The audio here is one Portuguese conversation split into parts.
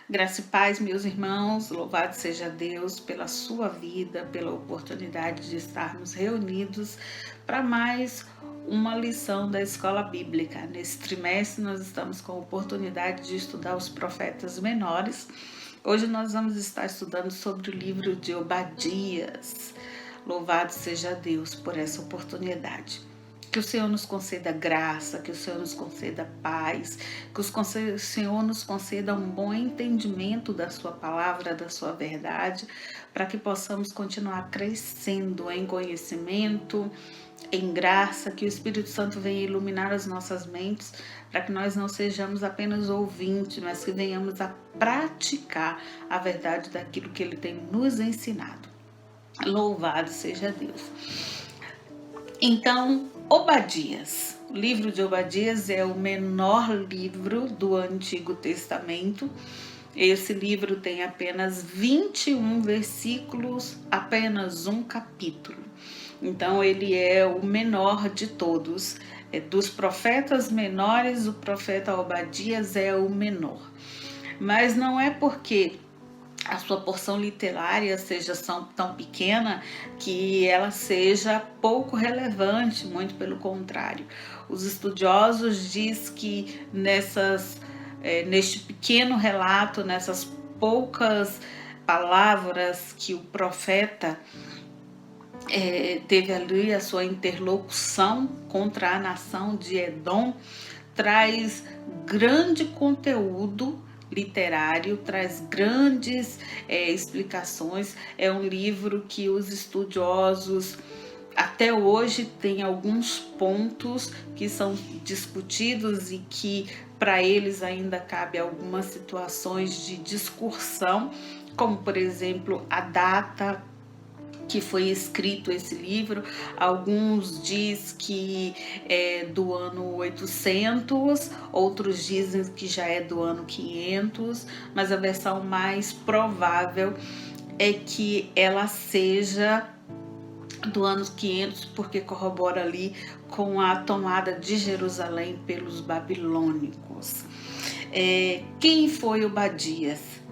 Graça e paz, meus irmãos, louvado seja Deus pela sua vida, pela oportunidade de estarmos reunidos para mais uma lição da Escola Bíblica. Nesse trimestre nós estamos com a oportunidade de estudar os profetas menores. Hoje nós vamos estar estudando sobre o livro de Obadias. Louvado seja Deus por essa oportunidade. Que o Senhor nos conceda graça, que o Senhor nos conceda paz, que o Senhor nos conceda um bom entendimento da sua palavra, da sua verdade, para que possamos continuar crescendo em conhecimento, em graça, que o Espírito Santo venha iluminar as nossas mentes, para que nós não sejamos apenas ouvintes, mas que venhamos a praticar a verdade daquilo que Ele tem nos ensinado. Louvado seja Deus. Então, Obadias. O livro de Obadias é o menor livro do Antigo Testamento. Esse livro tem apenas 21 versículos, apenas um capítulo. Então, ele é o menor de todos. Dos profetas menores, o profeta Obadias é o menor. Mas não é porque a sua porção literária seja tão pequena que ela seja pouco relevante, muito pelo contrário. Os estudiosos dizem que neste pequeno relato, nessas poucas palavras que o profeta teve ali a sua interlocução contra a nação de Edom, traz grande conteúdo literário, traz grandes explicações. É um livro que os estudiosos até hoje têm alguns pontos que são discutidos e que para eles ainda cabe algumas situações de discussão, como por exemplo a data que foi escrito esse livro. Alguns dizem que é do ano 800, outros dizem que já é do ano 500, mas a versão mais provável é que ela seja do ano 500, porque corrobora ali com a tomada de Jerusalém pelos babilônicos. Quem foi Obadias?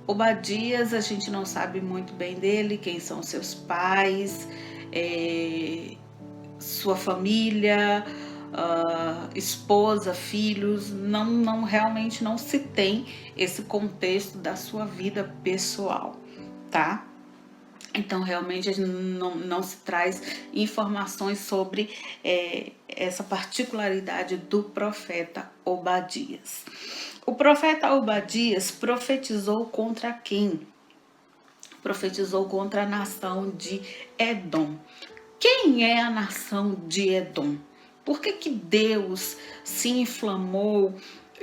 Obadias, a gente não sabe muito bem dele, quem são seus pais, sua família, esposa, filhos, realmente não se tem esse contexto da sua vida pessoal, tá? Então, realmente, não se traz informações sobre essa particularidade do profeta Obadias. O profeta Obadias profetizou contra quem? Profetizou contra a nação de Edom. Quem é a nação de Edom? Por que Deus se inflamou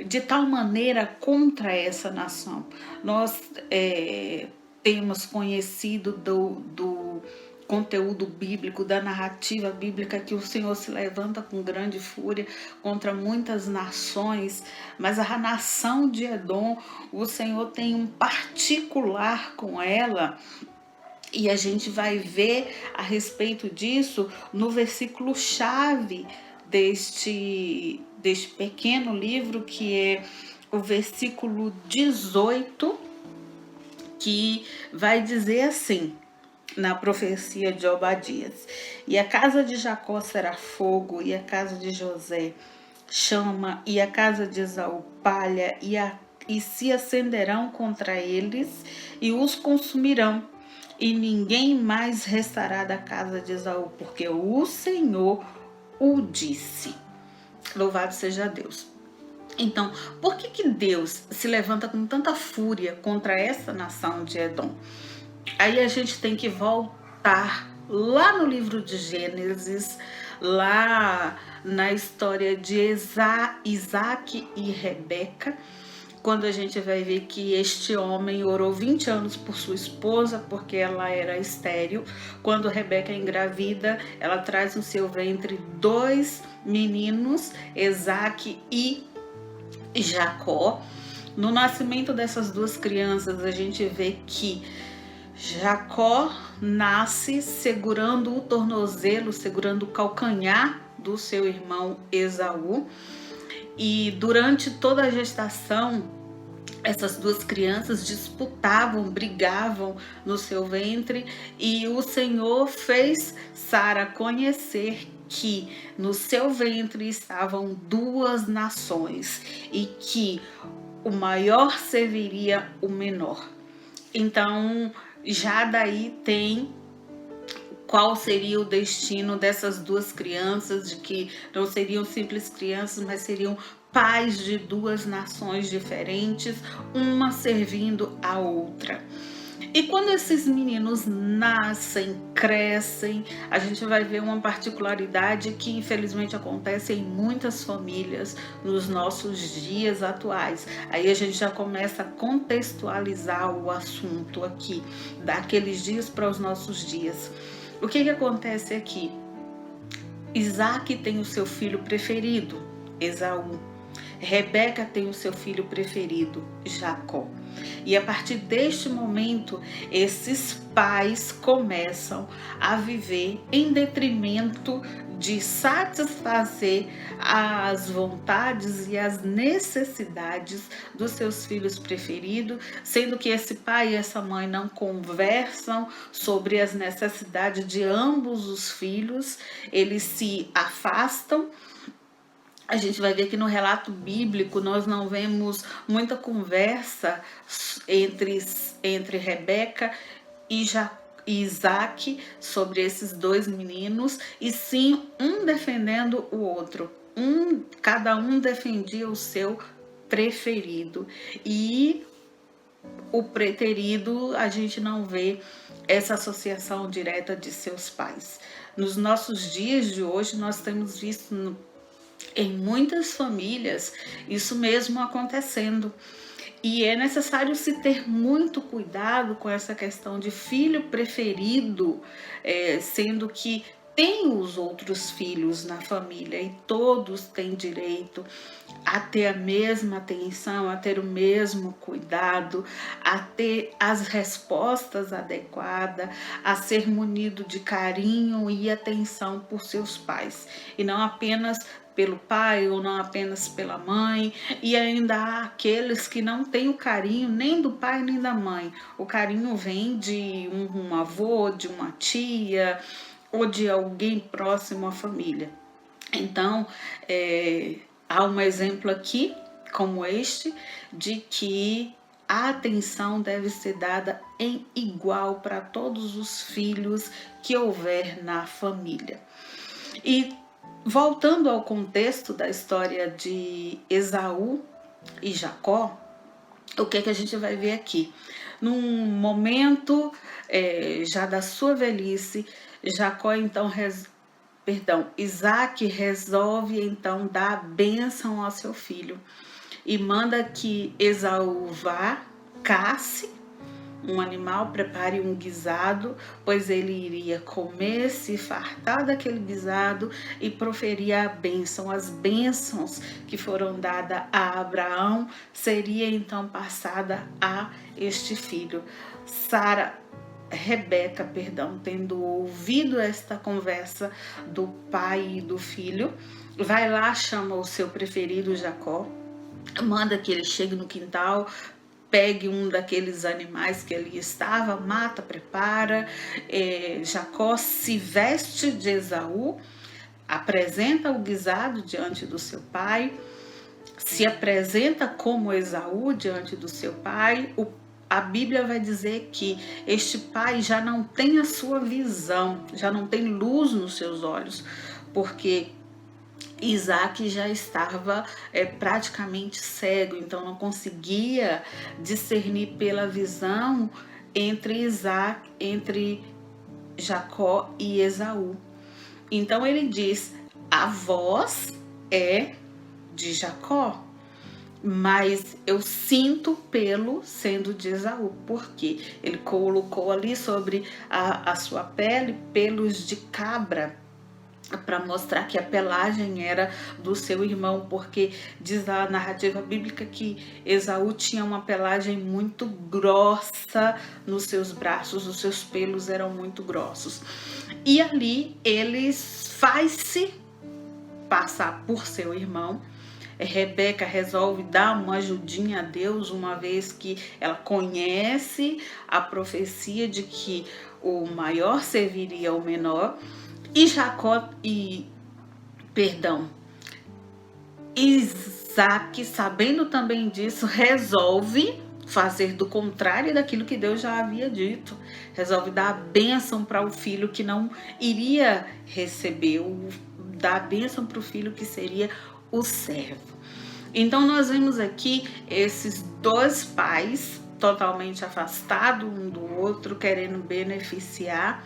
de tal maneira contra essa nação? Nós temos conhecido do conteúdo bíblico, da narrativa bíblica, que o Senhor se levanta com grande fúria contra muitas nações, mas a nação de Edom, o Senhor tem um particular com ela, e a gente vai ver a respeito disso no versículo chave deste pequeno livro, que é o versículo 18, que vai dizer assim, na profecia de Obadias: e a casa de Jacó será fogo, e a casa de José chama, e a casa de Esaú palha, e se acenderão contra eles e os consumirão, e ninguém mais restará da casa de Esaú, porque o Senhor o disse. Louvado seja Deus. Então, por que Deus se levanta com tanta fúria contra essa nação de Edom? Aí a gente tem que voltar lá no livro de Gênesis, lá na história de Isaac e Rebeca, quando a gente vai ver que este homem orou 20 anos por sua esposa, porque ela era estéril. Quando Rebeca é engravida, ela traz no seu ventre 2 meninos, Isaac e Jacó. No nascimento dessas 2 crianças, a gente vê que Jacó nasce segurando o tornozelo, segurando o calcanhar do seu irmão Esaú, e durante toda a gestação essas duas crianças disputavam, brigavam no seu ventre, e o Senhor fez Sara conhecer que no seu ventre estavam duas nações e que o maior serviria o menor. Então, já daí tem qual seria o destino dessas duas crianças, de que não seriam simples crianças, mas seriam pais de duas nações diferentes, uma servindo a outra. E quando esses meninos nascem, crescem, a gente vai ver uma particularidade que infelizmente acontece em muitas famílias nos nossos dias atuais. Aí a gente já começa a contextualizar o assunto aqui, daqueles dias para os nossos dias. O que acontece aqui? Isaac tem o seu filho preferido, Esaú. Rebeca tem o seu filho preferido, Jacó. E a partir deste momento, esses pais começam a viver em detrimento de satisfazer as vontades e as necessidades dos seus filhos preferidos, sendo que esse pai e essa mãe não conversam sobre as necessidades de ambos os filhos, eles se afastam. A gente vai ver que no relato bíblico nós não vemos muita conversa entre Rebeca e Isaac sobre esses dois meninos, e sim um defendendo o outro. Cada um defendia o seu preferido. E o preterido, a gente não vê essa associação direta de seus pais. Nos nossos dias de hoje, nós temos visto em muitas famílias isso mesmo acontecendo. E é necessário se ter muito cuidado com essa questão de filho preferido, sendo que tem os outros filhos na família e todos têm direito a ter a mesma atenção, a ter o mesmo cuidado, a ter as respostas adequadas, a ser munido de carinho e atenção por seus pais, e não apenas pelo pai ou não apenas pela mãe. E ainda há aqueles que não têm o carinho nem do pai nem da mãe. O carinho vem de um avô, de uma tia ou de alguém próximo à família. Então, há um exemplo aqui, como este, de que a atenção deve ser dada em igual para todos os filhos que houver na família. E voltando ao contexto da história de Esaú e Jacó, o que a gente vai ver aqui? Num momento já da sua velhice, Isaac resolve então dar a bênção ao seu filho e manda que Esaú vá, casse um animal, prepare um guisado, pois ele iria comer, se fartar daquele guisado e proferir a bênção. As bênçãos que foram dadas a Abraão seria então passada a este filho. Rebeca, tendo ouvido esta conversa do pai e do filho, vai lá, chama o seu preferido Jacó, manda que ele chegue no quintal, pegue um daqueles animais que ali estava, mata, prepara. Jacó se veste de Esaú, apresenta o guisado diante do seu pai, se apresenta como Esaú diante do seu pai. A Bíblia vai dizer que este pai já não tem a sua visão, já não tem luz nos seus olhos, porque Isaac já estava praticamente cego, então não conseguia discernir pela visão entre Jacó e Esaú. Então ele diz: a voz é de Jacó, mas eu sinto pelo sendo de Esaú, porque ele colocou ali sobre a sua pele pelos de cabra, para mostrar que a pelagem era do seu irmão, porque diz a narrativa bíblica que Esaú tinha uma pelagem muito grossa nos seus braços, os seus pelos eram muito grossos. E ali ele faz-se passar por seu irmão, Rebeca resolve dar uma ajudinha a Deus, uma vez que ela conhece a profecia de que o maior serviria ao menor. E Isaac, sabendo também disso, resolve fazer do contrário daquilo que Deus já havia dito. Resolve dar a bênção para o filho que não iria receber, dar a bênção para o filho que seria o servo. Então nós vemos aqui esses dois pais totalmente afastados um do outro, querendo beneficiar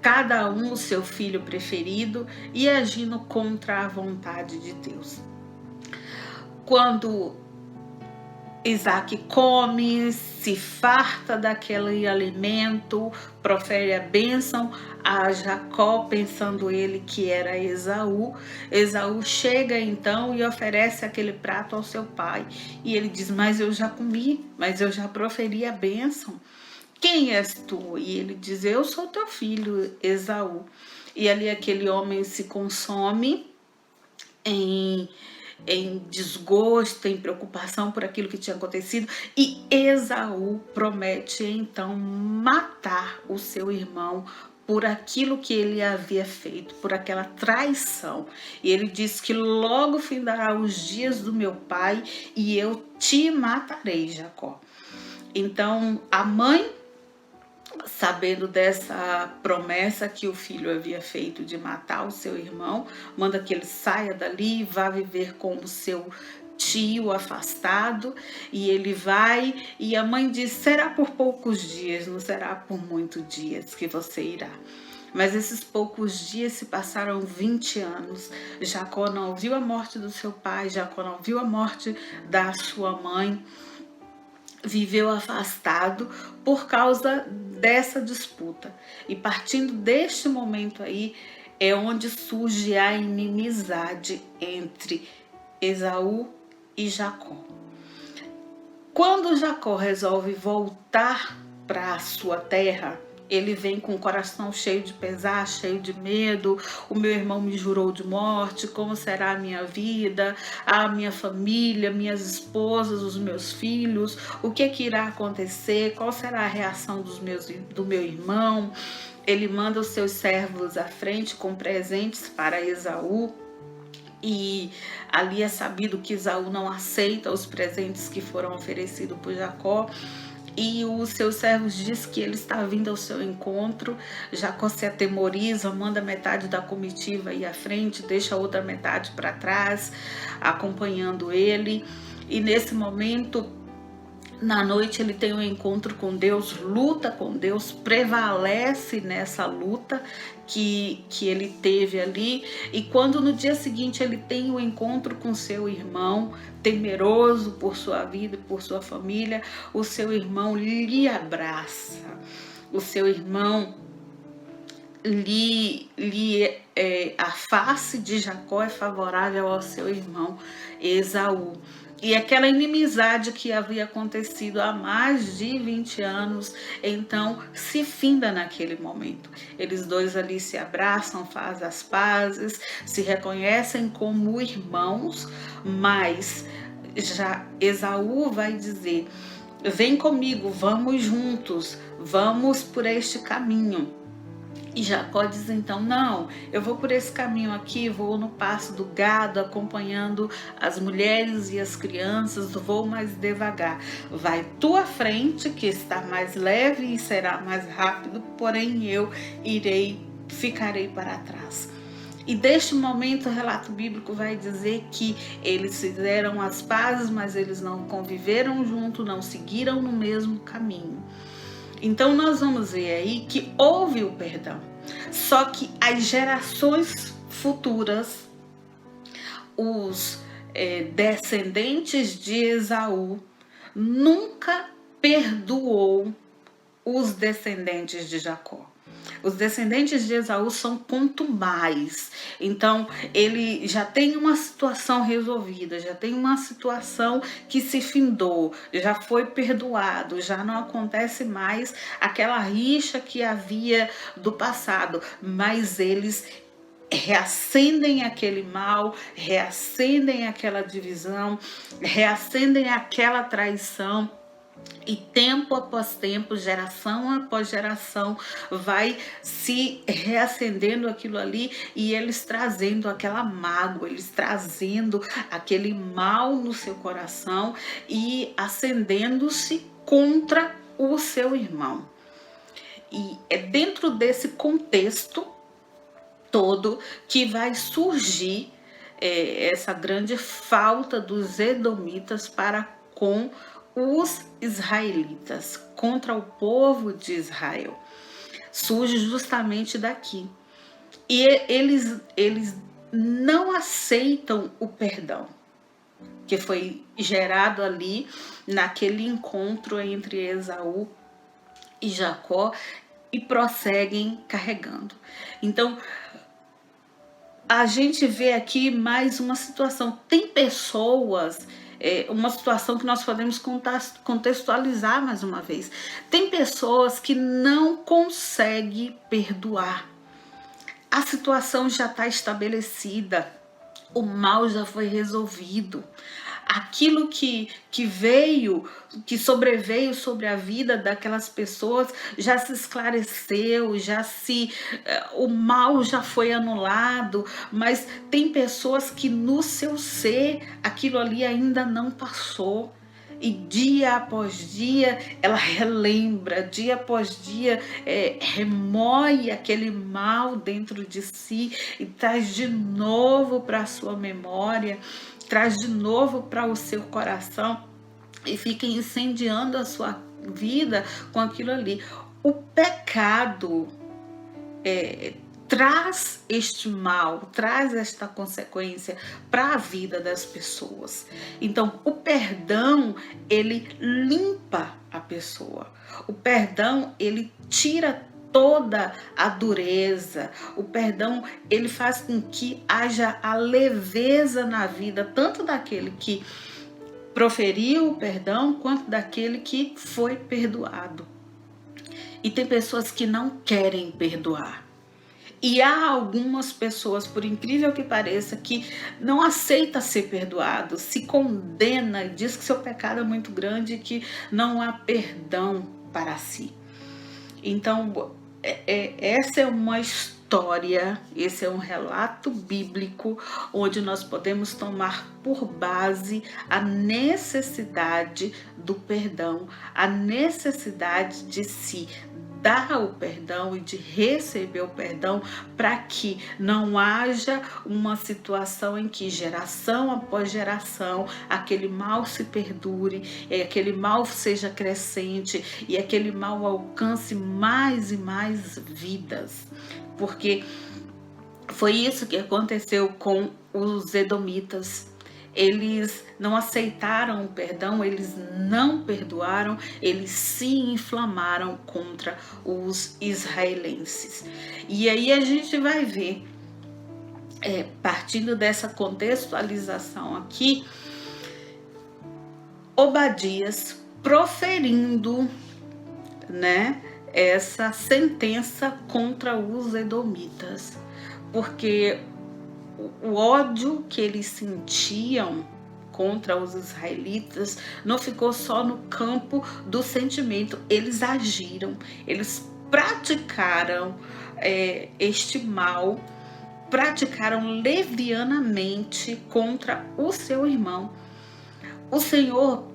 cada um o seu filho preferido e agindo contra a vontade de Deus. Quando Isaac come, se farta daquele alimento, profere a bênção a Jacó, pensando ele que era Esaú. Esaú chega então e oferece aquele prato ao seu pai. E ele diz, mas eu já comi, mas eu já proferi a bênção. Quem és tu? E ele diz, eu sou teu filho, Esaú. E ali aquele homem se consome em desgosto, em preocupação por aquilo que tinha acontecido, e Esaú promete então matar o seu irmão por aquilo que ele havia feito, por aquela traição. E ele diz que logo findará os dias do meu pai e eu te matarei, Jacó. Então a mãe, sabendo dessa promessa que o filho havia feito de matar o seu irmão, manda que ele saia dali e vá viver com o seu tio afastado. E ele vai, e a mãe diz, será por poucos dias, não será por muitos dias que você irá. Mas esses poucos dias se passaram 20 anos. Jacó não viu a morte do seu pai, Jacó não viu a morte da sua mãe. Viveu afastado por causa dessa disputa. E partindo deste momento aí, é onde surge a inimizade entre Esaú e Jacó. Quando Jacó resolve voltar para a sua terra, ele vem com o coração cheio de pesar, cheio de medo. O meu irmão me jurou de morte, como será a minha vida, a minha família, minhas esposas, os meus filhos, o que irá acontecer, qual será a reação do meu irmão. Ele manda os seus servos à frente com presentes para Esaú. E ali é sabido que Esaú não aceita os presentes que foram oferecidos por Jacó. E os seus servos diz que ele está vindo ao seu encontro. Jacó se atemoriza, manda metade da comitiva ir à frente, deixa a outra metade para trás, acompanhando ele. E nesse momento, na noite, ele tem um encontro com Deus, luta com Deus, prevalece nessa luta que ele teve ali. E quando no dia seguinte ele tem um encontro com seu irmão, temeroso por sua vida e por sua família, o seu irmão lhe abraça. O seu irmão a face de Jacó é favorável ao seu irmão Esaú. E aquela inimizade que havia acontecido há mais de 20 anos, então se finda naquele momento. Eles dois ali se abraçam, fazem as pazes, se reconhecem como irmãos, mas já Esaú vai dizer, vem comigo, vamos juntos, vamos por este caminho. E Jacó diz então, não, eu vou por esse caminho aqui, vou no pasto do gado, acompanhando as mulheres e as crianças, vou mais devagar. Vai tu à frente, que está mais leve e será mais rápido, porém eu ficarei para trás. E deste momento o relato bíblico vai dizer que eles fizeram as pazes, mas eles não conviveram junto, não seguiram no mesmo caminho. Então nós vamos ver aí que houve o perdão, só que as gerações futuras, os descendentes de Esaú, nunca perdoou os descendentes de Jacó. Os descendentes de Esaú são contumazes. Então, ele já tem uma situação resolvida, já tem uma situação que se findou, já foi perdoado, já não acontece mais aquela rixa que havia do passado, mas eles reacendem aquele mal, reacendem aquela divisão, reacendem aquela traição. E tempo após tempo, geração após geração, vai se reacendendo aquilo ali e eles trazendo aquela mágoa, eles trazendo aquele mal no seu coração e acendendo-se contra o seu irmão. E é dentro desse contexto todo que vai surgir essa grande falta dos edomitas para com os israelitas, contra o povo de Israel. Surge justamente daqui. E eles não aceitam o perdão que foi gerado ali naquele encontro entre Esaú e Jacó e prosseguem carregando. Então, a gente vê aqui mais uma situação. Tem pessoas, uma situação que nós podemos contextualizar mais uma vez. Tem pessoas que não conseguem perdoar. A situação já está estabelecida, o mal já foi resolvido. Aquilo que sobreveio sobre a vida daquelas pessoas já se esclareceu, o mal já foi anulado, mas tem pessoas que no seu ser aquilo ali ainda não passou. E dia após dia ela relembra, dia após dia remoe aquele mal dentro de si e traz de novo para a sua memória, traz de novo para o seu coração e fica incendiando a sua vida com aquilo ali. O pecado traz este mal, traz esta consequência para a vida das pessoas. Então, o perdão, ele limpa a pessoa. O perdão, ele tira toda a dureza. O perdão, ele faz com que haja a leveza na vida, tanto daquele que proferiu o perdão, quanto daquele que foi perdoado. E tem pessoas que não querem perdoar. E há algumas pessoas, por incrível que pareça, que não aceita ser perdoado, se condena e diz que seu pecado é muito grande e que não há perdão para si. Então, essa é uma história, esse é um relato bíblico onde nós podemos tomar por base a necessidade do perdão, a necessidade de se dar o perdão e de receber o perdão para que não haja uma situação em que geração após geração aquele mal se perdure, aquele mal seja crescente e aquele mal alcance mais e mais vidas, porque foi isso que aconteceu com os edomitas. Eles não aceitaram o perdão, eles não perdoaram, eles se inflamaram contra os israelenses. E aí a gente vai ver, partindo dessa contextualização aqui, Obadias proferindo, essa sentença contra os edomitas, porque o ódio que eles sentiam contra os israelitas não ficou só no campo do sentimento, eles agiram, eles praticaram este mal, praticaram levianamente contra o seu irmão. O Senhor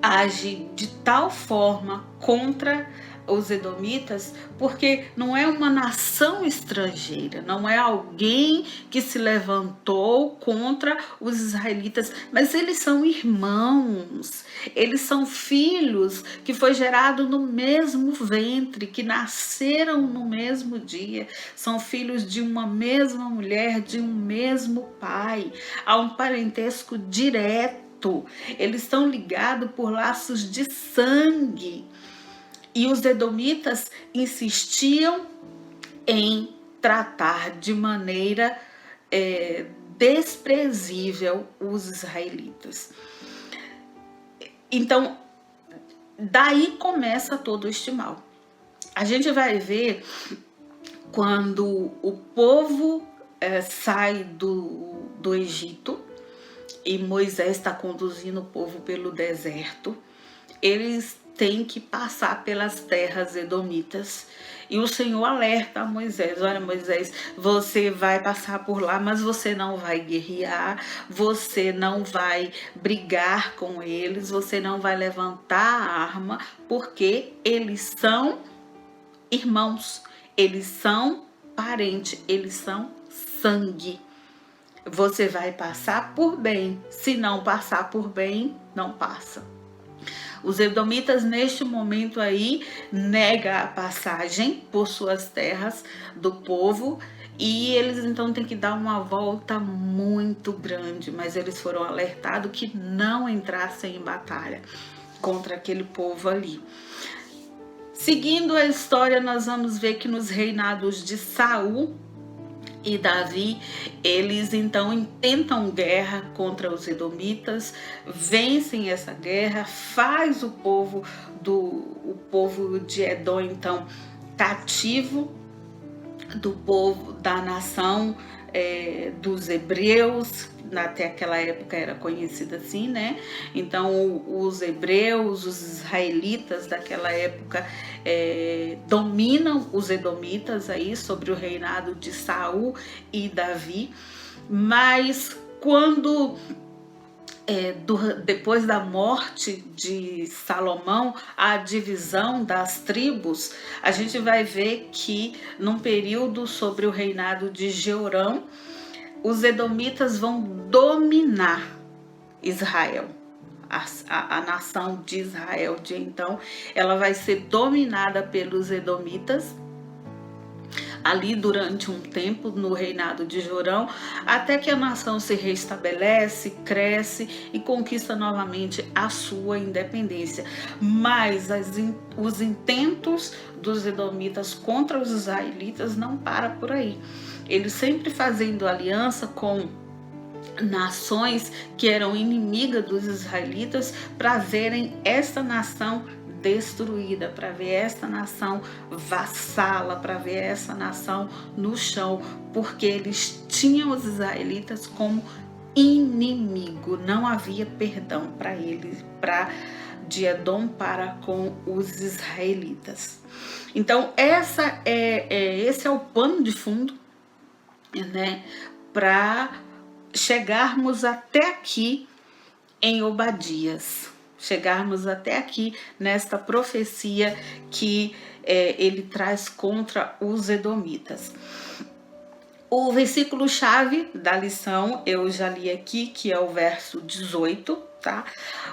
age de tal forma contra os edomitas, porque não é uma nação estrangeira, não é alguém que se levantou contra os israelitas, mas eles são irmãos, eles são filhos que foi gerado no mesmo ventre, que nasceram no mesmo dia, são filhos de uma mesma mulher, de um mesmo pai, há um parentesco direto, eles estão ligados por laços de sangue. E os edomitas insistiam em tratar de maneira desprezível os israelitas. Então, daí começa todo este mal. A gente vai ver quando o povo sai do Egito e Moisés está conduzindo o povo pelo deserto. Eles têm que passar pelas terras edomitas. E o Senhor alerta a Moisés: olha, Moisés, você vai passar por lá, mas você não vai guerrear, você não vai brigar com eles, você não vai levantar a arma, porque eles são irmãos, eles são parentes, eles são sangue. Você vai passar por bem, se não passar por bem, não passa. Os edomitas neste momento aí negam a passagem por suas terras do povo e eles então têm que dar uma volta muito grande, mas eles foram alertados que não entrassem em batalha contra aquele povo ali. Seguindo a história, nós vamos ver que nos reinados de Saul e Davi, eles então intentam guerra contra os edomitas, vencem essa guerra, faz o povo de Edom então cativo do povo da nação dos hebreus. Até aquela época era conhecida assim, né? Então os hebreus, os israelitas daquela época dominam os edomitas aí sobre o reinado de Saul e Davi. Mas quando depois da morte de Salomão, a divisão das tribos, a gente vai ver que num período sobre o reinado de Jeorão, os edomitas vão dominar Israel. A nação de Israel de então, ela vai ser dominada pelos edomitas ali durante um tempo no reinado de Jorão, até que a nação se restabelece, cresce e conquista novamente a sua independência. Mas os intentos dos edomitas contra os israelitas não param por aí. Eles sempre fazendo aliança com nações que eram inimigas dos israelitas para verem essa nação destruída, para ver essa nação vassala, para ver essa nação no chão, porque eles tinham os israelitas como inimigo, não havia perdão para eles, de Edom para com os israelitas. Então esse é o pano de fundo, né, para chegarmos até aqui em Obadias, chegarmos até aqui nesta profecia que ele traz contra os edomitas. O versículo-chave da lição eu já li aqui, que é o verso 18, tá?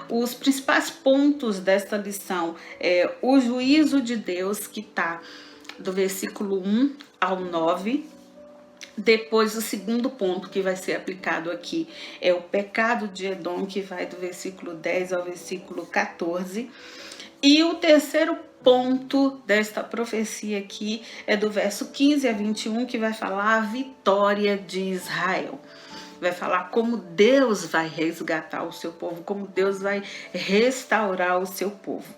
Os principais pontos desta lição é o juízo de Deus, que tá do versículo 1 ao 9. Depois, o segundo ponto que vai ser aplicado aqui é o pecado de Edom, que vai do versículo 10 ao versículo 14. E o terceiro ponto desta profecia aqui é do verso 15 a 21, que vai falar a vitória de Israel. Vai falar como Deus vai resgatar o seu povo, como Deus vai restaurar o seu povo.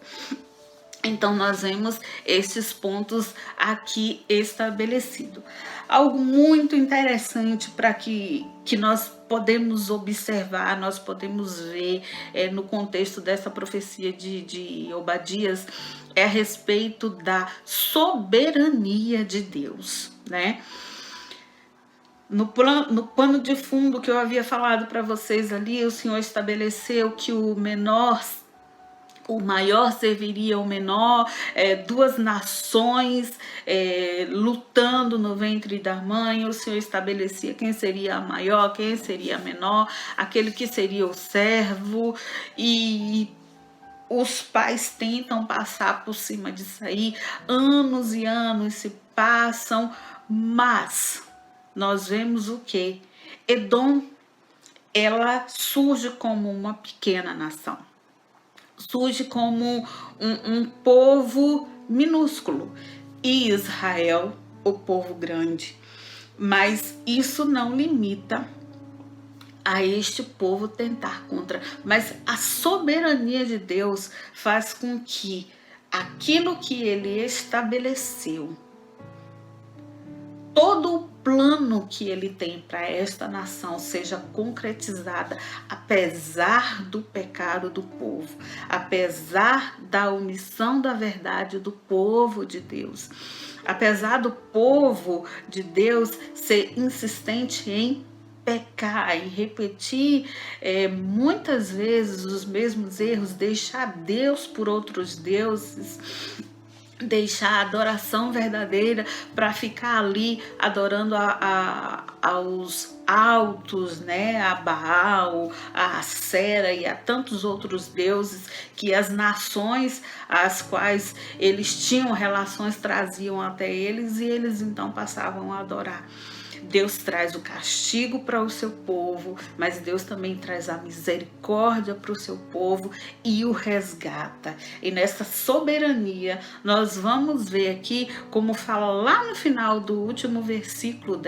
Então, nós vemos esses pontos aqui estabelecidos. Algo muito interessante para que nós podemos observar, nós podemos ver no contexto dessa profecia de Obadias, é a respeito da soberania de Deus, né? No pano de fundo que eu havia falado para vocês ali, o Senhor estabeleceu que o maior serviria o menor, duas nações lutando no ventre da mãe. O Senhor estabelecia quem seria a maior, quem seria a menor, aquele que seria o servo, e os pais tentam passar por cima disso aí, anos e anos se passam, mas nós vemos o que? Edom, ela surge como uma pequena nação. Surge como um povo minúsculo, e Israel, o povo grande. Mas isso não limita a este povo tentar contra. Mas a soberania de Deus faz com que aquilo que ele estabeleceu, todo o plano que ele tem para esta nação seja concretizada, apesar do pecado do povo, apesar da omissão da verdade do povo de Deus, apesar do povo de Deus ser insistente em pecar, em repetir muitas vezes os mesmos erros, deixar Deus por outros deuses, deixar a adoração verdadeira para ficar ali adorando aos altos, né, a Baal, a Acera e a tantos outros deuses que as nações as quais eles tinham relações traziam até eles e eles então passavam a adorar. Deus traz o castigo para o seu povo, mas Deus também traz a misericórdia para o seu povo e o resgata. E nessa soberania, nós vamos ver aqui, como fala lá no final do último versículo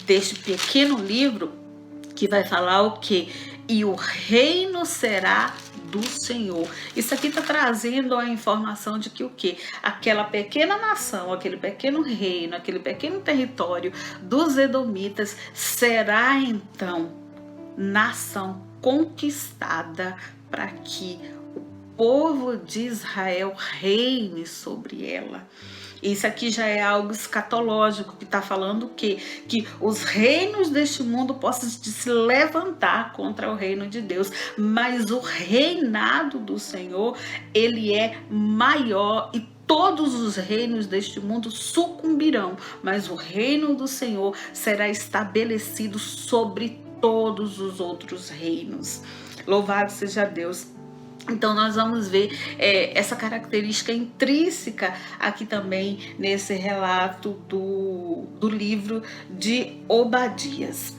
deste pequeno livro, que vai falar o quê? E o reino será do Senhor. Isso aqui está trazendo a informação de que o quê? Aquela pequena nação, aquele pequeno reino, aquele pequeno território dos edomitas será então nação conquistada para que o povo de Israel reine sobre ela. Isso aqui já é algo escatológico, que está falando o quê? Que os reinos deste mundo possam se levantar contra o reino de Deus, mas o reinado do Senhor, ele é maior e todos os reinos deste mundo sucumbirão, mas o reino do Senhor será estabelecido sobre todos os outros reinos. Louvado seja Deus. Então nós vamos ver essa característica intrínseca aqui também nesse relato do livro de Obadias.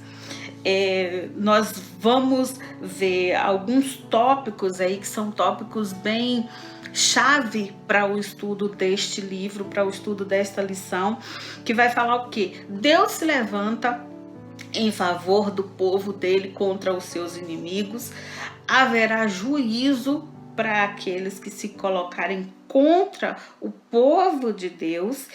Nós vamos ver alguns tópicos aí que são tópicos bem chave para o estudo deste livro, para o estudo desta lição, que vai falar o quê? Deus se levanta em favor do povo dele contra os seus inimigos. Haverá juízo para aqueles que se colocarem contra o povo de Deus,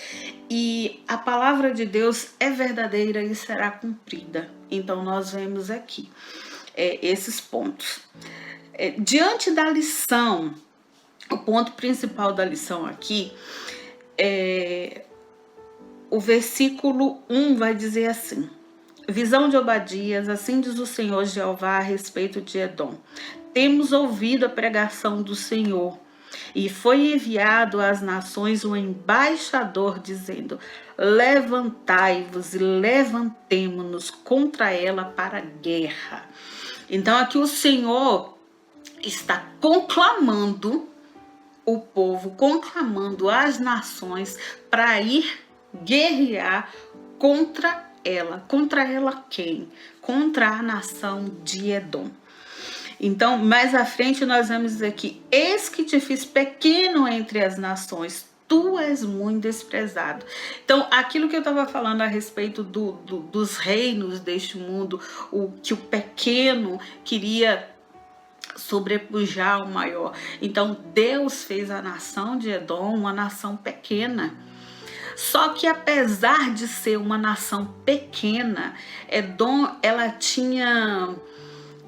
e a palavra de Deus é verdadeira e será cumprida. Então nós vemos aqui esses pontos. Diante da lição, o ponto principal da lição aqui o versículo 1 vai dizer assim: visão de Obadias, assim diz o Senhor Jeová a respeito de Edom. Temos ouvido a pregação do Senhor, e foi enviado às nações um embaixador dizendo: levantai-vos e levantemo-nos contra ela para a guerra. Então aqui o Senhor está conclamando o povo, conclamando as nações para ir guerrear contra ela. Contra ela quem? Contra a nação de Edom. Então, mais à frente nós vamos dizer que eis que te fiz pequeno entre as nações, tu és muito desprezado. Então, aquilo que eu estava falando a respeito dos reinos deste mundo, que o pequeno queria sobrepujar o maior. Então, Deus fez a nação de Edom uma nação pequena. Só que apesar de ser uma nação pequena, Edom, ela tinha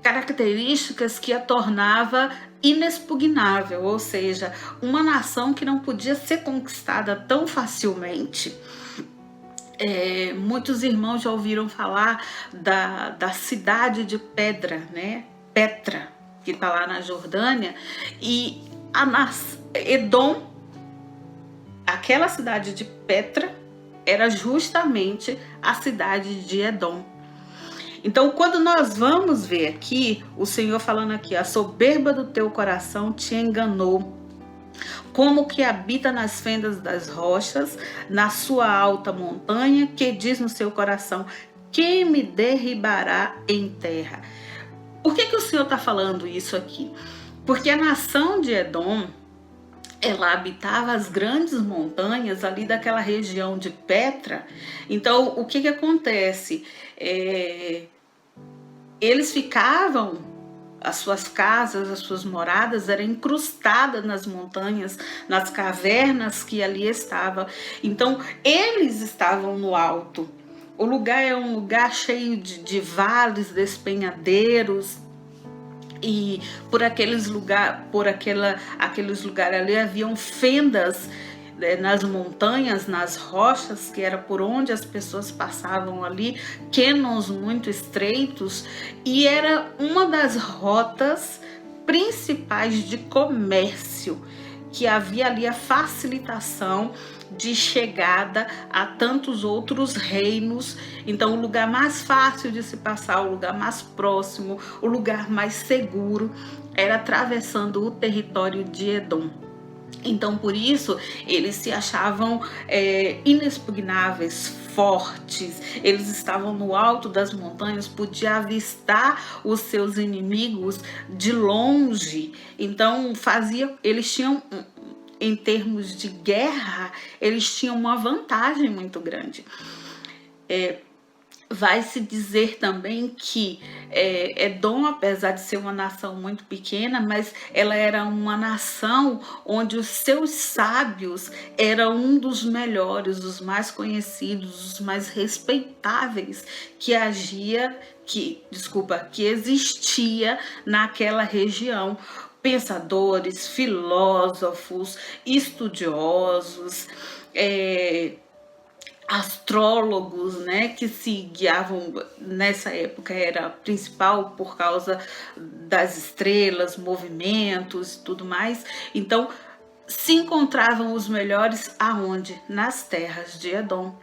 características que a tornava inexpugnável, ou seja, uma nação que não podia ser conquistada tão facilmente. Muitos irmãos já ouviram falar da cidade de Pedra, né? Petra, que está lá na Jordânia, e Edom, aquela cidade de Petra, era justamente a cidade de Edom. Então, quando nós vamos ver aqui, o Senhor falando aqui: a soberba do teu coração te enganou, como que habita nas fendas das rochas, na sua alta montanha, que diz no seu coração: quem me derribará em terra? Por que o Senhor está falando isso aqui? Porque a nação de Edom, ela habitava as grandes montanhas ali daquela região de Petra. Então, o que acontece? Eles ficavam as suas casas, as suas moradas eram incrustadas nas montanhas, nas cavernas que ali estavam. Então, eles estavam no alto. O lugar é um lugar cheio de vales, despenhadeiros, e por aqueles lugares ali haviam fendas nas montanhas, nas rochas, que era por onde as pessoas passavam ali, cânions muito estreitos, e era uma das rotas principais de comércio, que havia ali a facilitação de chegada a tantos outros reinos. Então, o lugar mais fácil de se passar, o lugar mais próximo, o lugar mais seguro, era atravessando o território de Edom. Então, por isso, eles se achavam inexpugnáveis, fortes. Eles estavam no alto das montanhas, podia avistar os seus inimigos de longe. Então, eles tinham, em termos de guerra, eles tinham uma vantagem muito grande. Vai se dizer também que Edom, apesar de ser uma nação muito pequena, mas ela era uma nação onde os seus sábios eram um dos melhores, os mais conhecidos, os mais respeitáveis que existia naquela região. Pensadores, filósofos, estudiosos, astrólogos, né, que se guiavam nessa época, era principal por causa das estrelas, movimentos e tudo mais. Então, se encontravam os melhores aonde? Nas terras de Edom.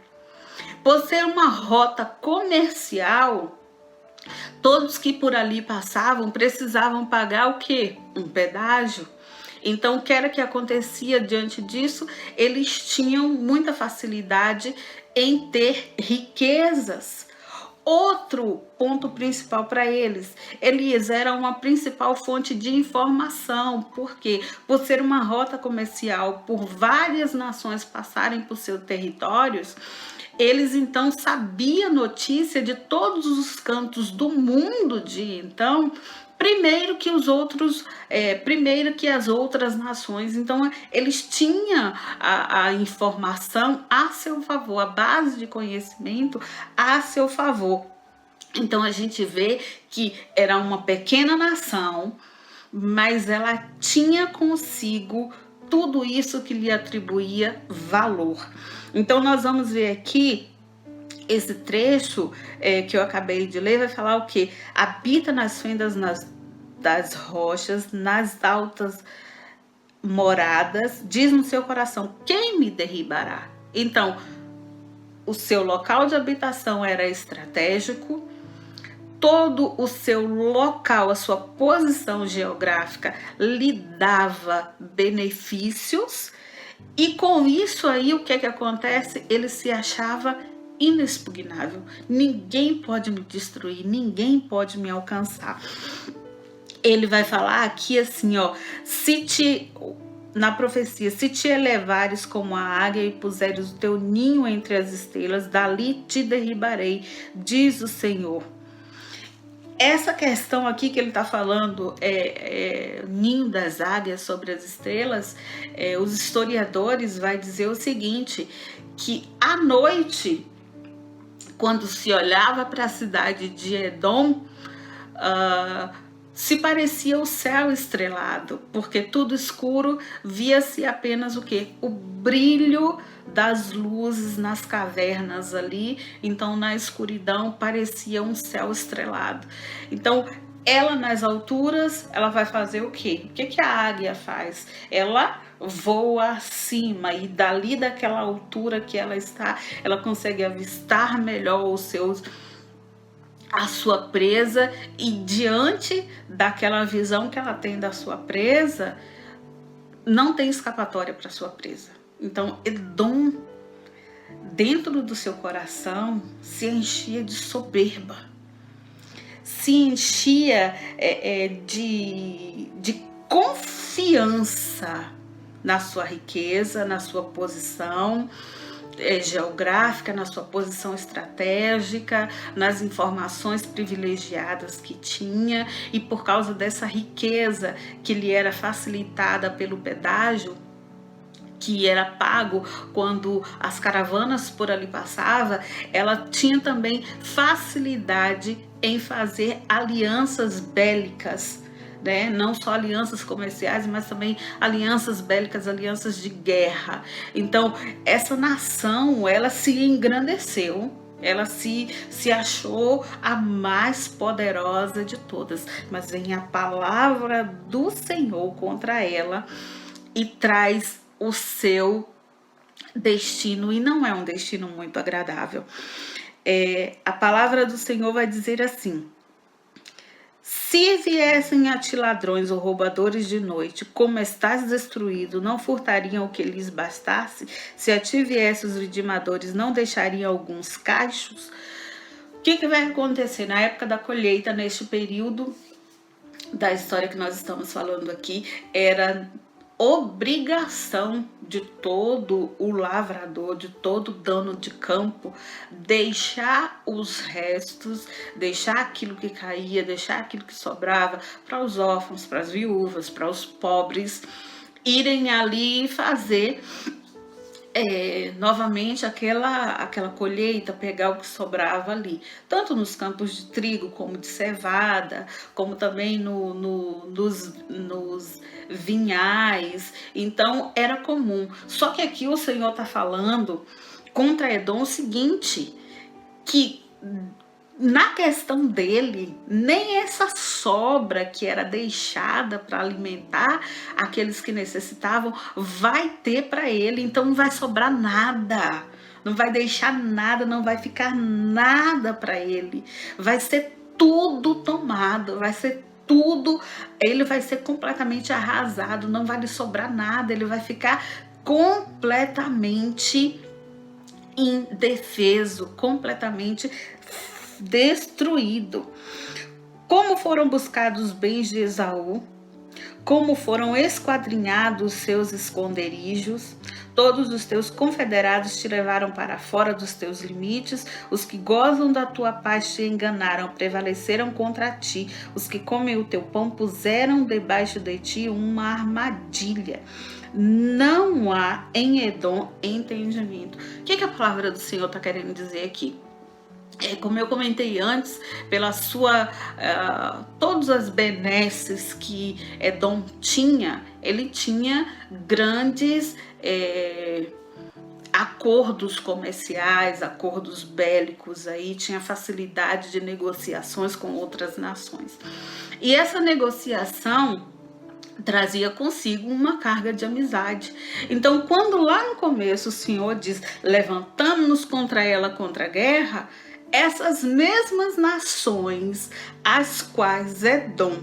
Por ser uma rota comercial, todos que por ali passavam precisavam pagar o quê? Um pedágio. Então, o que era que acontecia diante disso? Eles tinham muita facilidade em ter riquezas. Outro ponto principal para eles era uma principal fonte de informação. Por quê? Por ser uma rota comercial, por várias nações passarem por seus territórios, eles então sabiam notícia de todos os cantos do mundo de então, primeiro que as outras nações. Então, eles tinham a informação a seu favor, a base de conhecimento a seu favor. Então, a gente vê que era uma pequena nação, mas ela tinha consigo tudo isso que lhe atribuía valor. Então, nós vamos ver aqui esse trecho que eu acabei de ler, vai falar o quê? Habita nas fendas das rochas, nas altas moradas, diz no seu coração, quem me derribará? Então, o seu local de habitação era estratégico, todo o seu local, a sua posição geográfica lhe dava benefícios, e com isso aí, o que acontece? Ele se achava inexpugnável. Ninguém pode me destruir, ninguém pode me alcançar. Ele vai falar aqui assim, ó, na profecia, se te elevares como a águia e puseres o teu ninho entre as estrelas, dali te derribarei, diz o Senhor. Essa questão aqui que ele está falando, ninho das águias sobre as estrelas, os historiadores vão dizer o seguinte, que à noite, quando se olhava para a cidade de Edom, se parecia o céu estrelado, porque tudo escuro, via-se apenas o quê? O brilho das luzes nas cavernas ali. Então, na escuridão, parecia um céu estrelado. Então, ela nas alturas, ela vai fazer o quê? O que a águia faz? Ela voa acima, e dali daquela altura que ela está, ela consegue avistar melhor a sua presa, e diante daquela visão que ela tem da sua presa, não tem escapatória para sua presa. Então, Edom, dentro do seu coração, se enchia de soberba, se enchia de confiança na sua riqueza, na sua posição, geográfica, na sua posição estratégica, nas informações privilegiadas que tinha, e por causa dessa riqueza que lhe era facilitada pelo pedágio, que era pago quando as caravanas por ali passavam, ela tinha também facilidade em fazer alianças bélicas, né? Não só alianças comerciais, mas também alianças bélicas, alianças de guerra. Então, essa nação, ela se engrandeceu, ela se achou a mais poderosa de todas, mas vem a palavra do Senhor contra ela e traz o seu destino, e não é um destino muito agradável. A palavra do Senhor vai dizer assim: se viessem a ti ladrões ou roubadores de noite, como estás destruído, não furtariam o que lhes bastasse? Se a ti viessem os vidimadores, não deixariam alguns cachos? O que vai acontecer na época da colheita, neste período da história que nós estamos falando aqui? Era obrigação de todo o lavrador, de todo dono de campo, deixar os restos, deixar aquilo que caía, deixar aquilo que sobrava para os órfãos, para as viúvas, para os pobres, irem ali fazer novamente aquela colheita, pegar o que sobrava ali, tanto nos campos de trigo como de cevada, como também nos vinhais. Então era comum. Só que aqui o Senhor está falando contra Edom o seguinte, que na questão dele, nem essa sobra que era deixada para alimentar aqueles que necessitavam vai ter para ele. Então não vai sobrar nada, não vai deixar nada, não vai ficar nada para ele. Vai ser tudo tomado, vai ser tudo, ele vai ser completamente arrasado, não vai lhe sobrar nada, ele vai ficar completamente indefeso, completamente destruído. Como foram buscados os bens de Esaú, como foram esquadrinhados seus esconderijos, todos os teus confederados te levaram para fora dos teus limites, os que gozam da tua paz te enganaram, prevaleceram contra ti, os que comem o teu pão puseram debaixo de ti uma armadilha. Não há em Edom entendimento. O que a palavra do Senhor está querendo dizer aqui? Como eu comentei antes, pela todas as benesses que Edom tinha, ele tinha grandes acordos comerciais, acordos bélicos, aí tinha facilidade de negociações com outras nações. E essa negociação trazia consigo uma carga de amizade. Então, quando lá no começo o Senhor diz, levantamos-nos contra ela, contra a guerra, essas mesmas nações, as quais Edom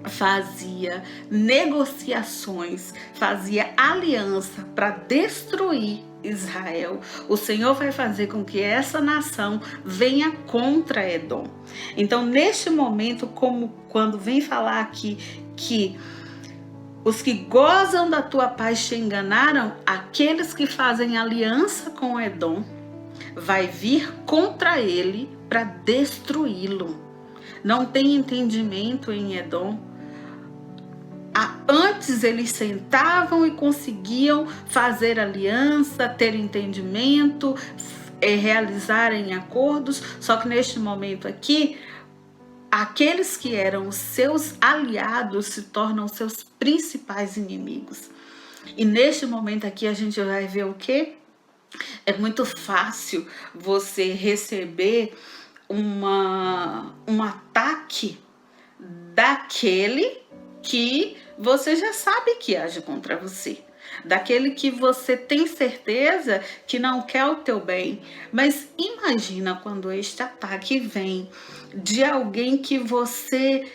fazia negociações, fazia aliança para destruir Israel, o Senhor vai fazer com que essa nação venha contra Edom. Então, neste momento, como quando vem falar aqui que os que gozam da tua paz te enganaram, aqueles que fazem aliança com Edom vai vir contra ele para destruí-lo. Não tem entendimento em Edom. Antes eles sentavam e conseguiam fazer aliança, ter entendimento, realizarem acordos, só que neste momento aqui, aqueles que eram os seus aliados se tornam seus principais inimigos. E neste momento aqui a gente vai ver o quê? É muito fácil você receber um ataque daquele que você já sabe que age contra você, daquele que você tem certeza que não quer o teu bem. Mas imagina quando este ataque vem de alguém que você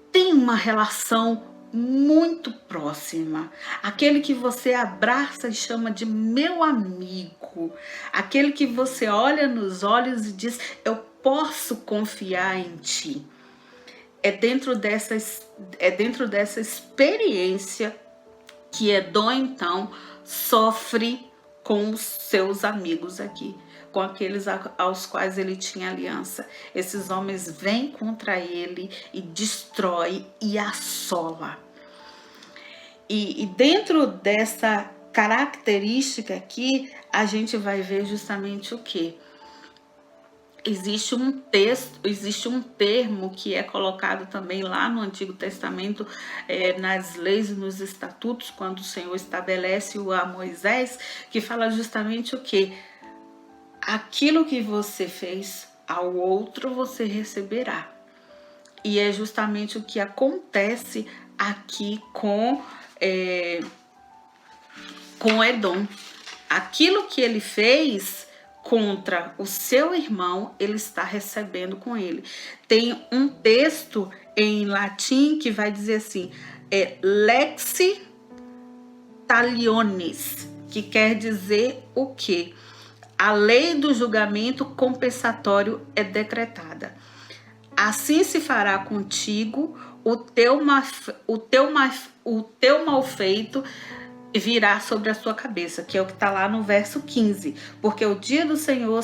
tem uma relação muito próxima, aquele que você abraça e chama de meu amigo, aquele que você olha nos olhos e diz, eu posso confiar em ti. É dentro dessa experiência que Edom então sofre com os seus amigos aqui, com aqueles aos quais ele tinha aliança. Esses homens vêm contra ele e destrói e assola. E dentro dessa característica aqui, a gente vai ver justamente o quê? Existe um termo que é colocado também lá no Antigo Testamento, nas leis e nos estatutos, quando o Senhor estabelece-o a Moisés, que fala justamente o quê? Aquilo que você fez ao outro, você receberá. E é justamente o que acontece aqui com Edom. Aquilo que ele fez contra o seu irmão, ele está recebendo com ele. Tem um texto em latim que vai dizer assim, lex talionis, que quer dizer o quê? A lei do julgamento compensatório é decretada. Assim se fará contigo, o teu malfeito virá sobre a sua cabeça, que é o que está lá no verso 15. Porque o dia do Senhor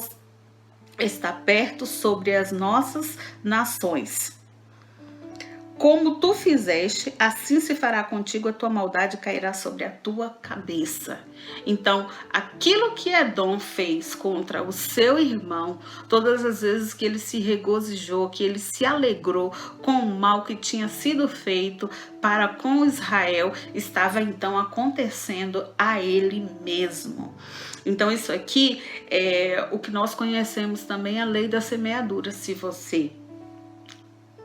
está perto sobre as nossas nações. Como tu fizeste, assim se fará contigo, a tua maldade cairá sobre a tua cabeça. Então, aquilo que Edom fez contra o seu irmão, todas as vezes que ele se regozijou, que ele se alegrou com o mal que tinha sido feito para com Israel, estava então acontecendo a ele mesmo. Então, isso aqui é o que nós conhecemos também, a lei da semeadura. Se você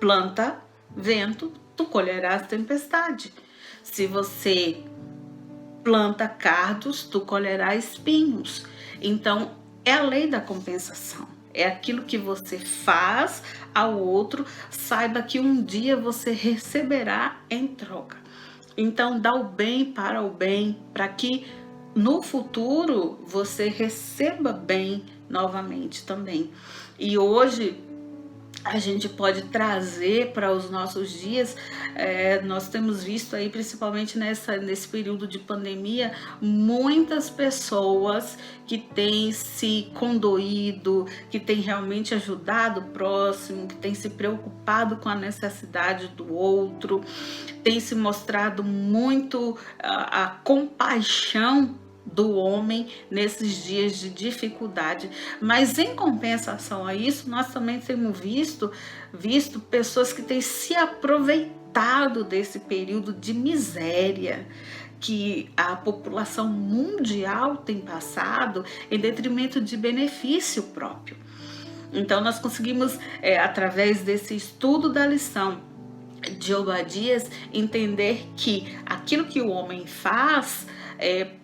planta vento, tu colherás tempestade. Se você planta cardos, tu colherás espinhos. Então, é a lei da compensação. É aquilo que você faz ao outro, saiba que um dia você receberá em troca. Então, dá o bem para o bem, para que no futuro você receba bem novamente também. E hoje a gente pode trazer para os nossos dias, nós temos visto aí, principalmente nesse período de pandemia, muitas pessoas que têm se condoído, que têm realmente ajudado o próximo, que têm se preocupado com a necessidade do outro, têm se mostrado muito a compaixão do homem nesses dias de dificuldade. Mas em compensação a isso, nós também temos visto pessoas que têm se aproveitado desse período de miséria que a população mundial tem passado em detrimento de benefício próprio. Então nós conseguimos, através desse estudo da lição de Obadias, entender que aquilo que o homem faz,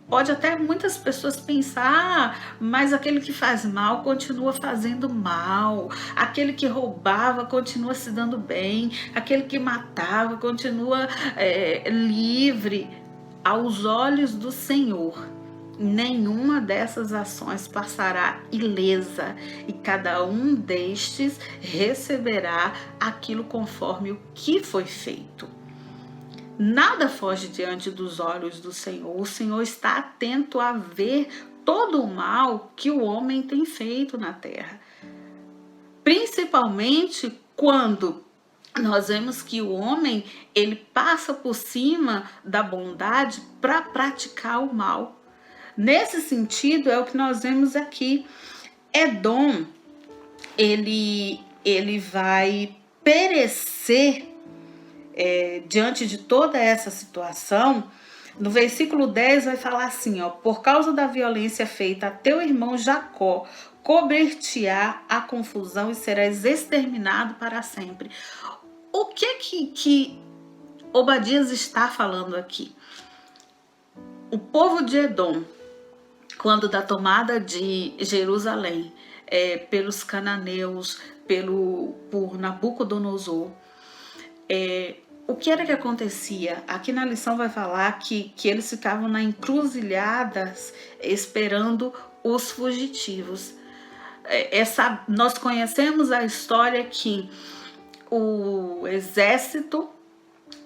pode até muitas pessoas pensar, mas aquele que faz mal continua fazendo mal, aquele que roubava continua se dando bem, aquele que matava continua livre. Aos olhos do Senhor, nenhuma dessas ações passará ilesa, e cada um destes receberá aquilo conforme o que foi feito. Nada foge diante dos olhos do Senhor. O Senhor está atento a ver todo o mal que o homem tem feito na terra. Principalmente quando nós vemos que o homem, ele passa por cima da bondade para praticar o mal. Nesse sentido, é o que nós vemos aqui. Edom, ele vai perecer diante de toda essa situação. No versículo 10 vai falar assim, por causa da violência feita a teu irmão Jacó, cobrir-te-á a confusão e serás exterminado para sempre. O que Obadias está falando aqui? O povo de Edom, quando da tomada de Jerusalém pelos cananeus, por Nabucodonosor, o que era que acontecia? Aqui na lição vai falar que eles ficavam na encruzilhadas esperando os fugitivos. Nós conhecemos a história que o exército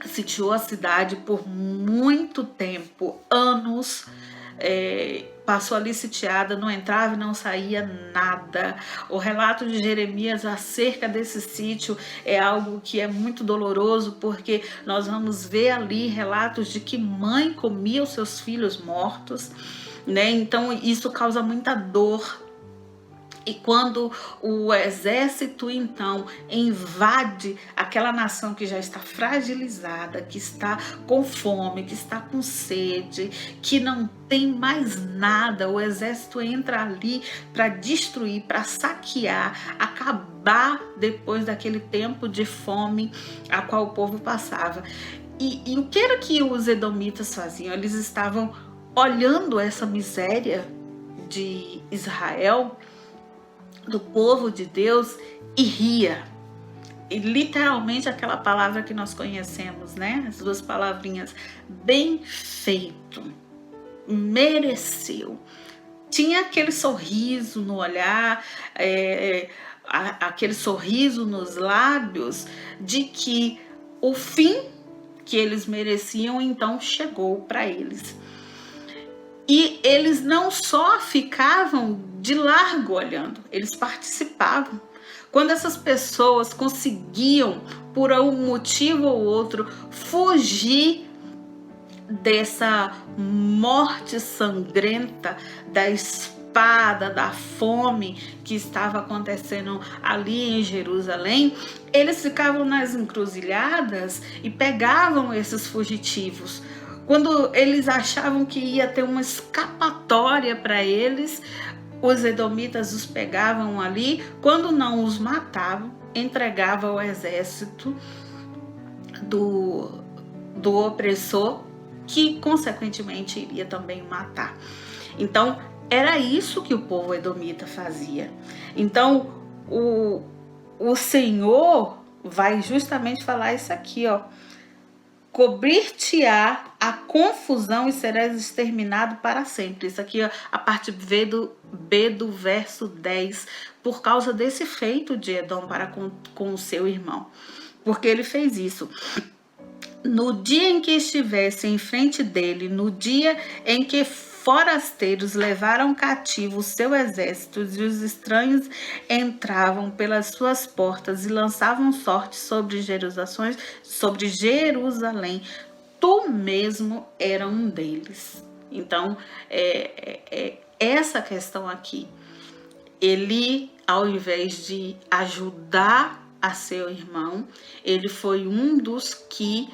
sitiou a cidade por muito tempo, anos, passou ali sitiada, não entrava e não saía nada. O relato de Jeremias acerca desse sítio é algo que é muito doloroso, porque nós vamos ver ali relatos de que mãe comia os seus filhos mortos, né? Então isso causa muita dor. E quando o exército, então, invade aquela nação que já está fragilizada, que está com fome, que está com sede, que não tem mais nada, o exército entra ali para destruir, para saquear, acabar depois daquele tempo de fome a qual o povo passava. E o que era que os edomitas faziam? Eles estavam olhando essa miséria de Israel, do povo de Deus, e ria. E literalmente aquela palavra que nós conhecemos, né? As duas palavrinhas, bem feito, mereceu. Tinha aquele sorriso no olhar, aquele sorriso nos lábios, de que o fim que eles mereciam então chegou para eles. E eles não só ficavam de largo olhando, eles participavam. Quando essas pessoas conseguiam, por um motivo ou outro, fugir dessa morte sangrenta, da espada, da fome que estava acontecendo ali em Jerusalém, eles ficavam nas encruzilhadas e pegavam esses fugitivos. Quando eles achavam que ia ter uma escapatória para eles, os edomitas os pegavam ali. Quando não os matavam, entregavam ao exército do opressor, que consequentemente iria também matar. Então, era isso que o povo edomita fazia. Então, o Senhor vai justamente falar isso aqui, ó. Cobrir-te-á a confusão e serás exterminado para sempre. Isso aqui é a parte B do verso 10, por causa desse feito de Edom para com o seu irmão. Porque ele fez isso. No dia em que estivesse em frente dele, no dia em que forasteiros levaram cativo o seu exército e os estranhos entravam pelas suas portas e lançavam sorte sobre Jerusalém, tu mesmo era um deles. Então, essa questão aqui. Ele, ao invés de ajudar a seu irmão, ele foi um dos que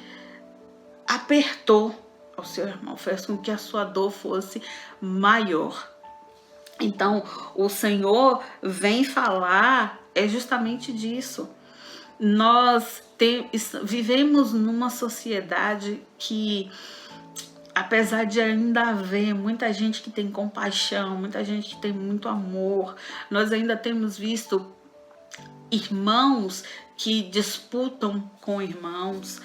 apertou ao seu irmão, fez com que a sua dor fosse maior. Então, o Senhor vem falar justamente disso. Nós vivemos numa sociedade que, apesar de ainda haver muita gente que tem compaixão, muita gente que tem muito amor, nós ainda temos visto irmãos que disputam com irmãos,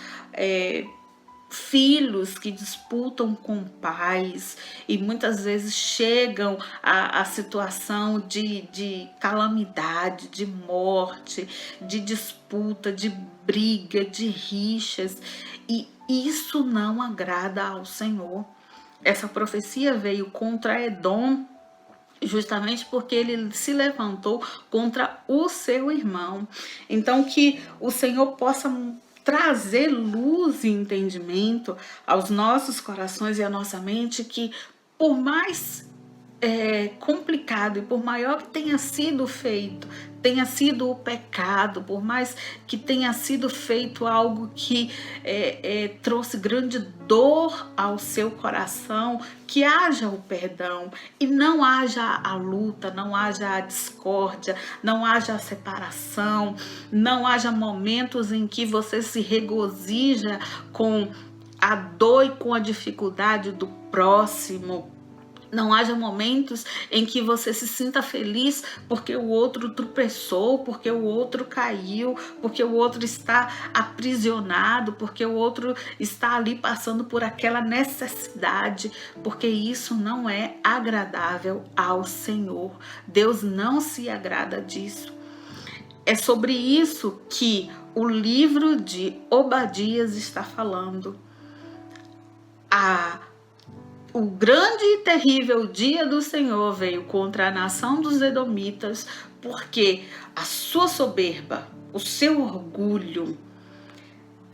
filhos que disputam com pais, e muitas vezes chegam à situação de calamidade, de morte, de disputa, de briga, de rixas, e isso não agrada ao Senhor. Essa profecia veio contra Edom, justamente porque ele se levantou contra o seu irmão. Então, que o Senhor possa trazer luz e entendimento aos nossos corações e à nossa mente, que por mais complicado e por maior que tenha sido feito, tenha sido o pecado, por mais que tenha sido feito algo que trouxe grande dor ao seu coração, que haja o perdão e não haja a luta, não haja a discórdia, não haja a separação, não haja momentos em que você se regozija com a dor e com a dificuldade do próximo. Não haja momentos em que você se sinta feliz porque o outro tropeçou, porque o outro caiu, porque o outro está aprisionado, porque o outro está ali passando por aquela necessidade, porque isso não é agradável ao Senhor. Deus não se agrada disso. É sobre isso que o livro de Obadias está falando. o grande e terrível dia do Senhor veio contra a nação dos edomitas, porque a sua soberba, o seu orgulho,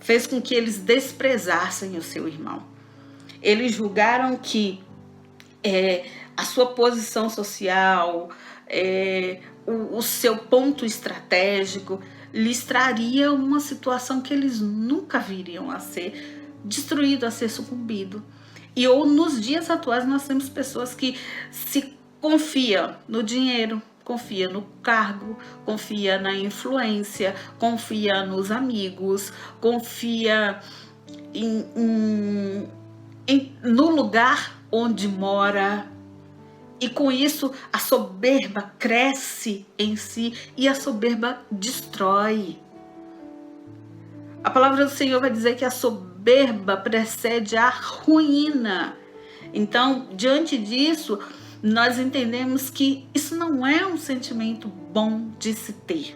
fez com que eles desprezassem o seu irmão. Eles julgaram que a sua posição social, o seu ponto estratégico, lhes traria uma situação que eles nunca viriam a ser destruído, a ser sucumbido. E ou nos dias atuais nós temos pessoas que se confiam no dinheiro, confia no cargo, confia na influência, confia nos amigos, confia no lugar onde mora. E com isso a soberba cresce em si e a soberba destrói. A palavra do Senhor vai dizer que a soberba precede a ruína. Então, diante disso, nós entendemos que isso não é um sentimento bom de se ter.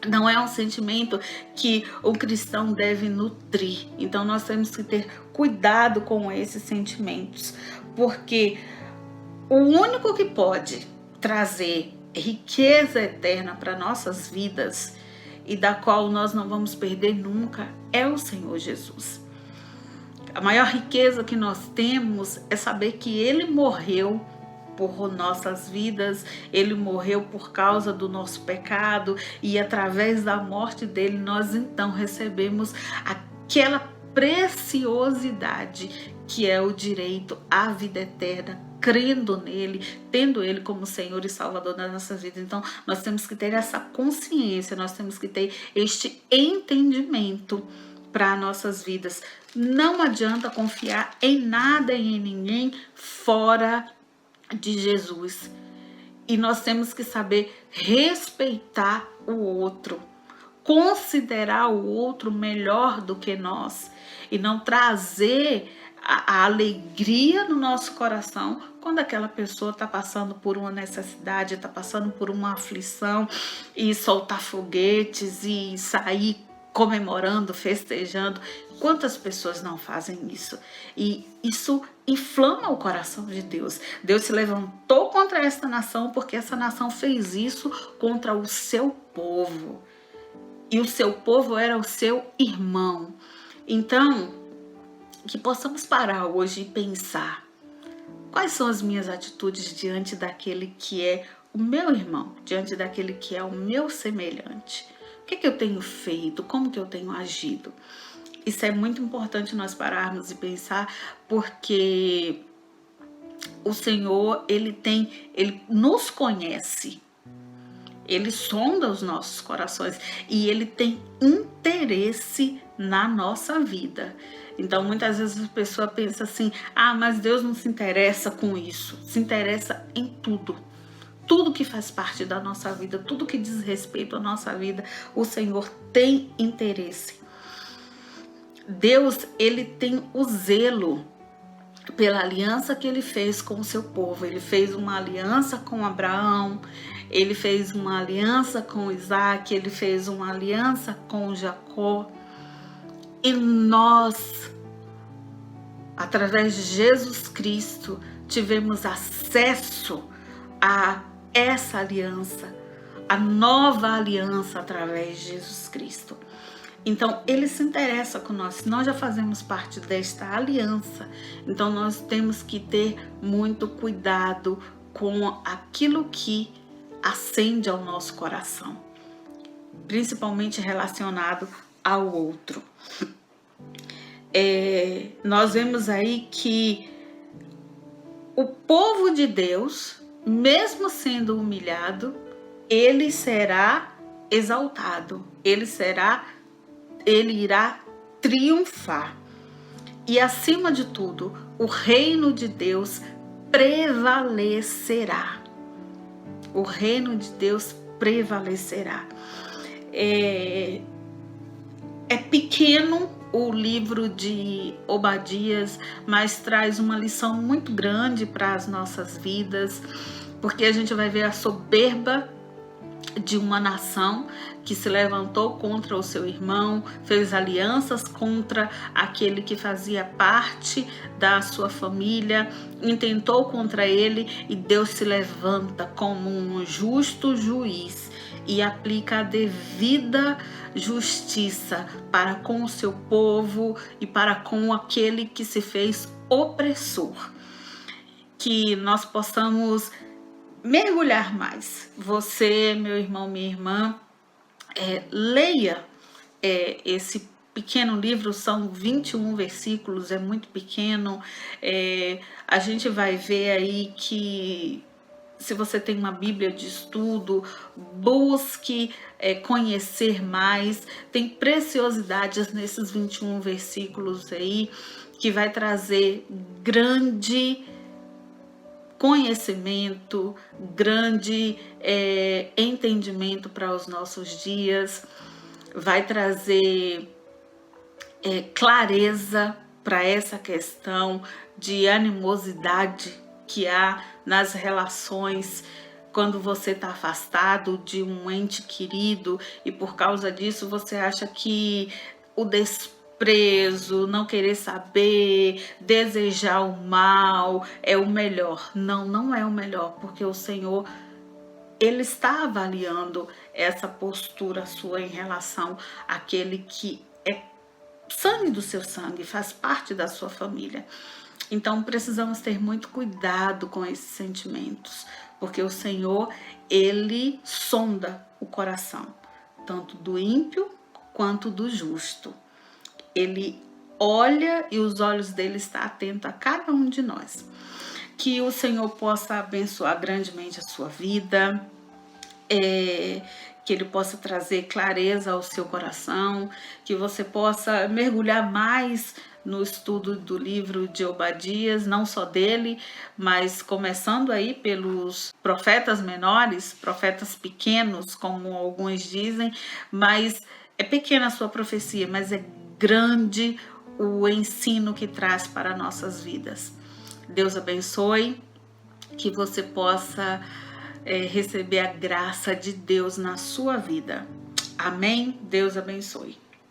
Não é um sentimento que o cristão deve nutrir. Então, nós temos que ter cuidado com esses sentimentos, porque o único que pode trazer riqueza eterna para nossas vidas e da qual nós não vamos perder nunca é o Senhor Jesus. A maior riqueza que nós temos é saber que Ele morreu por nossas vidas, Ele morreu por causa do nosso pecado e através da morte dele nós então recebemos aquela preciosidade que é o direito à vida eterna, crendo nele, tendo ele como Senhor e Salvador das nossas vidas. Então nós temos que ter essa consciência, nós temos que ter este entendimento para nossas vidas. Não adianta confiar em nada e em ninguém fora de Jesus. E nós temos que saber respeitar o outro, considerar o outro melhor do que nós e não trazer a alegria no nosso coração quando aquela pessoa está passando por uma necessidade, está passando por uma aflição, e soltar foguetes e sair comemorando, festejando. Quantas pessoas não fazem isso? E isso inflama o coração de Deus. Deus se levantou contra esta nação porque essa nação fez isso contra o seu povo. E o seu povo era o seu irmão. Então, que possamos parar hoje e pensar: quais são as minhas atitudes diante daquele que é o meu irmão, diante daquele que é o meu semelhante? O que eu tenho feito? Como que eu tenho agido? Isso é muito importante nós pararmos e pensar, porque o Senhor, Ele nos conhece, Ele sonda os nossos corações e Ele tem interesse na nossa vida. Então, muitas vezes a pessoa pensa assim: mas Deus não se interessa com isso. Se interessa em tudo. Tudo que faz parte da nossa vida, tudo que diz respeito à nossa vida, o Senhor tem interesse. Deus, Ele tem o zelo pela aliança que Ele fez com o seu povo. Ele fez uma aliança com Abraão, Ele fez uma aliança com Isaac, Ele fez uma aliança com Jacó. E nós, através de Jesus Cristo, tivemos acesso a essa aliança, a nova aliança através de Jesus Cristo. Então, Ele se interessa com nós. Nós já fazemos parte desta aliança. Então, nós temos que ter muito cuidado com aquilo que acende ao nosso coração, principalmente relacionado ao outro. Nós vemos aí que o povo de Deus, mesmo sendo humilhado, ele será exaltado, ele irá triunfar. E acima de tudo, o reino de Deus prevalecerá. O reino de Deus prevalecerá. É pequeno o livro de Obadias, mas traz uma lição muito grande para as nossas vidas, porque a gente vai ver a soberba de uma nação que se levantou contra o seu irmão, fez alianças contra aquele que fazia parte da sua família, intentou contra ele, e Deus se levanta como um justo juiz e aplica a devida justiça para com o seu povo e para com aquele que se fez opressor. Que nós possamos mergulhar mais. Você, meu irmão, minha irmã, leia esse pequeno livro, são 21 versículos, é muito pequeno. A gente vai ver aí que, se você tem uma Bíblia de estudo, busque conhecer mais. Tem preciosidades nesses 21 versículos aí, que vai trazer grande conhecimento, grande entendimento para os nossos dias, vai trazer clareza para essa questão de animosidade que há nas relações quando você está afastado de um ente querido e por causa disso você acha que o desprezo, não querer saber, desejar o mal é o melhor. Não, não é o melhor, porque o Senhor, Ele está avaliando essa postura sua em relação àquele que é sangue do seu sangue, faz parte da sua família. Então precisamos ter muito cuidado com esses sentimentos, porque o Senhor, Ele sonda o coração, tanto do ímpio quanto do justo. Ele olha e os olhos dele estão atentos a cada um de nós. Que o Senhor possa abençoar grandemente a sua vida, que Ele possa trazer clareza ao seu coração, que você possa mergulhar mais no estudo do livro de Obadias, não só dele, mas começando aí pelos profetas menores, profetas pequenos, como alguns dizem, mas é pequena a sua profecia, mas é grande o ensino que traz para nossas vidas. Deus abençoe, que você possa receber a graça de Deus na sua vida. Amém? Deus abençoe.